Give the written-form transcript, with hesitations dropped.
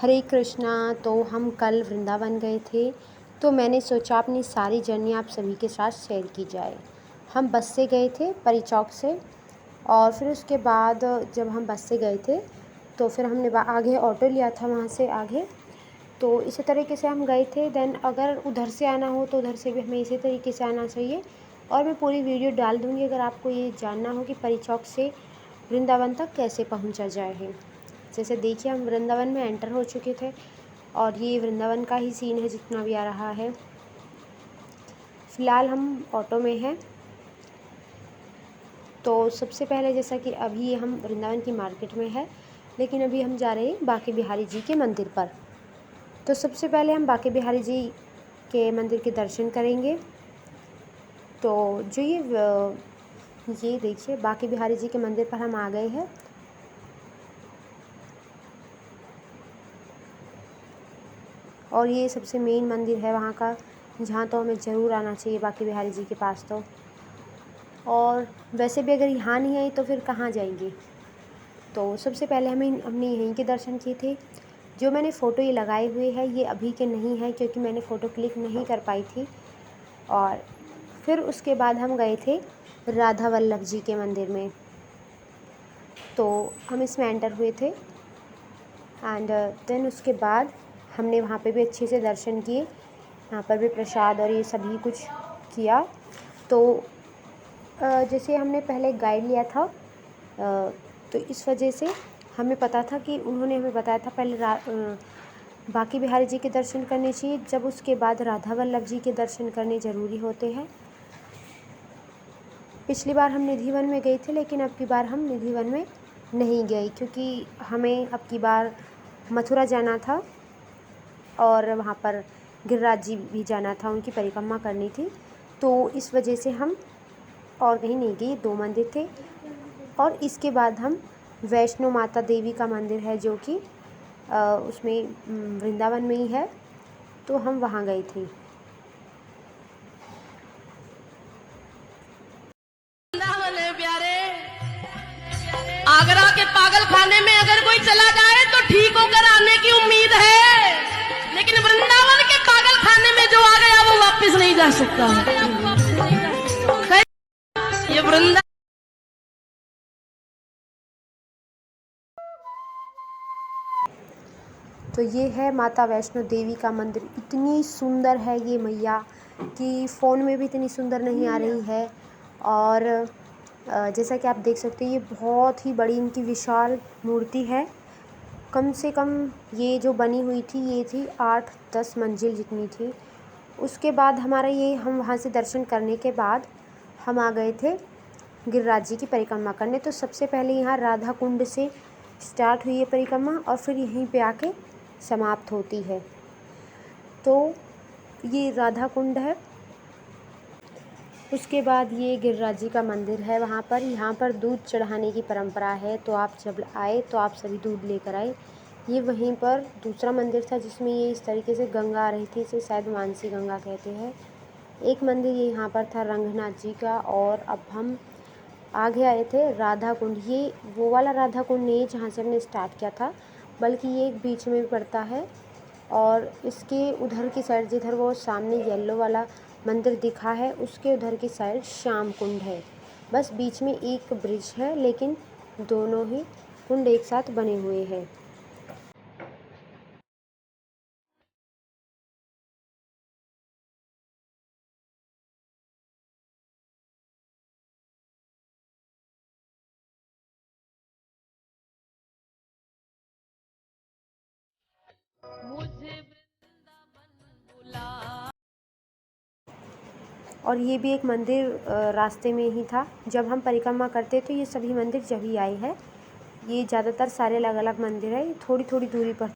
हरे कृष्णा। तो हम कल वृंदावन गए थे, तो मैंने सोचा अपनी सारी जर्नी आप सभी के साथ शेयर की जाए। हम बस से गए थे परी चौक से, और फिर उसके बाद जब हम बस से गए थे तो फिर हमने आगे ऑटो लिया था वहाँ से आगे। तो इसी तरीके से हम गए थे। देन अगर उधर से आना हो तो उधर से भी हमें इसी तरीके से आना चाहिए, और मैं पूरी वीडियो डाल दूँगी अगर आपको ये जानना हो कि परी चौक से वृंदावन तक कैसे पहुँचा जाए है। जैसे देखिए, हम वृंदावन में एंटर हो चुके थे, और ये वृंदावन का ही सीन है जितना भी आ रहा है। फ़िलहाल हम ऑटो में हैं। तो सबसे पहले जैसा कि अभी हम वृंदावन की मार्केट में है, लेकिन अभी हम जा रहे हैं बांके बिहारी जी के मंदिर पर। तो सबसे पहले हम बांके बिहारी जी के मंदिर के दर्शन करेंगे। तो जो ये देखिए, बांके बिहारी जी के मंदिर पर हम आ गए हैं। और ये सबसे मेन मंदिर है वहाँ का, जहाँ तो हमें ज़रूर आना चाहिए बांके बिहारी जी के पास। तो और वैसे भी अगर यहाँ नहीं आई तो फिर कहाँ जाएंगे। तो सबसे पहले हमने यहीं के दर्शन किए थे। जो मैंने फ़ोटो ये लगाए हुए हैं ये अभी के नहीं है, क्योंकि मैंने फ़ोटो क्लिक नहीं कर पाई थी। और फिर उसके बाद हम गए थे राधा वल्लभ जी के मंदिर में। तो हम इसमें एंटर हुए थे, एंड देन उसके बाद हमने वहाँ पे भी अच्छे से दर्शन किए। यहाँ पर भी प्रसाद और ये सभी कुछ किया। तो जैसे हमने पहले गाइड लिया था, तो इस वजह से हमें पता था कि उन्होंने हमें बताया था पहले बांके बिहारी जी के दर्शन करने चाहिए, जब उसके बाद राधा वल्लभ जी के दर्शन करने ज़रूरी होते हैं। पिछली बार हम निधि वन में गए थे, लेकिन अब की बार हम निधि वन में नहीं गए, क्योंकि हमें अब की बार मथुरा जाना था और वहाँ पर गिरिराज जी भी जाना था, उनकी परिक्रमा करनी थी। तो इस वजह से हम और कहीं नहीं गए, 2 मंदिर थे। और इसके बाद हम वैष्णो माता देवी का मंदिर है, जो कि उसमें वृंदावन में ही है, तो हम वहाँ गए थे। प्यारे, आगरा के पागल खाने में अगर कोई चला जाए तो ठीक होकर आने की उम्मीद है, लेकिन वृंदावन के पागल खाने में जो आ गया वो वापस नहीं जा सकता है। ये वृंदावन तो ये है माता वैष्णो देवी का मंदिर। इतनी सुंदर है ये मैया कि फ़ोन में भी इतनी सुंदर नहीं आ रही है। और जैसा कि आप देख सकते हैं, ये बहुत ही बड़ी इनकी विशाल मूर्ति है। कम से कम ये जो बनी हुई थी ये थी 8-10 मंजिल जितनी थी। उसके बाद हम वहाँ से दर्शन करने के बाद हम आ गए थे गिरिराज जी की परिक्रमा करने। तो सबसे पहले यहाँ राधा कुंड से स्टार्ट हुई है परिक्रमा, और फिर यहीं पे आके समाप्त होती है। तो ये राधा कुंड है। उसके बाद ये गिरिराज जी का मंदिर है। यहाँ पर दूध चढ़ाने की परंपरा है, तो आप जब आए तो आप सभी दूध लेकर आए। ये वहीं पर दूसरा मंदिर था जिसमें ये इस तरीके से गंगा आ रही थी, इसे शायद मानसी गंगा कहते हैं। एक मंदिर ये यहाँ पर था रंगनाथ जी का। और अब हम आगे आए थे राधा कुंड। ये वो वाला राधा कुंड नहीं है जहाँ से हमने स्टार्ट किया था, बल्कि ये एक बीच में भी पड़ता है। और इसके उधर की साइड, जिधर वो सामने येलो वाला मंदिर दिखा है, उसके उधर की साइड श्याम कुंड है। बस बीच में एक ब्रिज है, लेकिन दोनों ही कुंड एक साथ बने हुए हैं। और ये भी एक मंदिर रास्ते में ही था। जब हम परिक्रमा करते तो ये सभी मंदिर जब ही आए हैं। ये ज़्यादातर सारे अलग अलग मंदिर है, थोड़ी थोड़ी दूरी पर